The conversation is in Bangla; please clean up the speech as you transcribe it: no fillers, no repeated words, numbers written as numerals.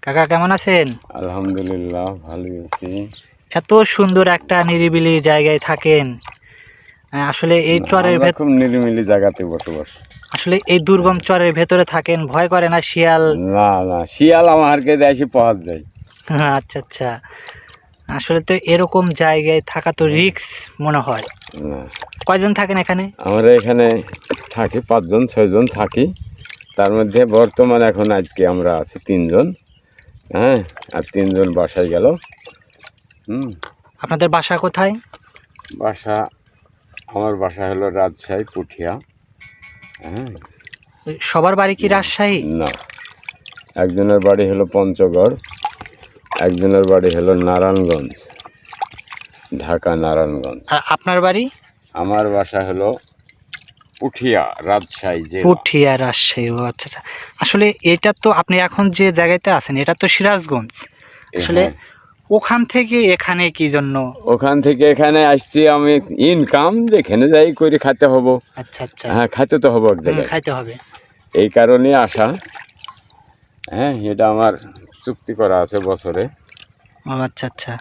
কাকা কেমন আছেন? আলহামদুলিল্লাহ ভালোই আছি। এত সুন্দর একটা নিরিবিলি জায়গায় থাকেন। আসলে এই চরের আমরা খুব নিরিবিলি জায়গাতে বসবাস। আসলে এই দুর্গম চরের ভেতরে থাকেন, ভয় করে না শিয়াল? না না, শিয়াল আমাকে দেশে পাওয়া যায়। আচ্ছা আচ্ছা। আসলে তো এরকম জায়গায় থাকা তো রিস্ক মনে হয়। না, কয়জন থাকেন এখানে? আমরা এখানে থাকি 5 জন 6 জন থাকি। তার মধ্যে বর্তমানে এখন আজকে আমরা আছি 3 জন। হ্যাঁ, আর 3 জন বাসায় গেল। আপনাদের বাসা কোথায়? বাসা, আমার বাসা হলো রাজশাহী পুঠিয়া। হ্যাঁ। সবার বাড়ি কি রাজশাহী? না, একজনের বাড়ি হলো পঞ্চগড়, একজনের বাড়ি হলো নারায়ণগঞ্জ, ঢাকা নারায়ণগঞ্জ। আর আপনার বাড়ি? আমার বাসা হলো পুঠিয়া, রাজশাহী জেলা। পুঠিয়া, রাজশাহী। ও আচ্ছা আচ্ছা। আসলে এটা তো আপনি এখন যে জায়গাতে আছেন এটা তো সিরাজগঞ্জ। আসলে ওখান থেকে এখানে কি জন্য? ওখান থেকে এখানে আসছি আমি ইনকাম যেখানে যাই করে খাইতে হবো। আচ্ছা আচ্ছা। হ্যাঁ, খাইতে তো হবো এক জায়গায়, খাইতে হবে। এই কারণে আসা। হ্যাঁ, এটা আমার চুক্তি করা আছে বছরে। ও আচ্ছা আচ্ছা।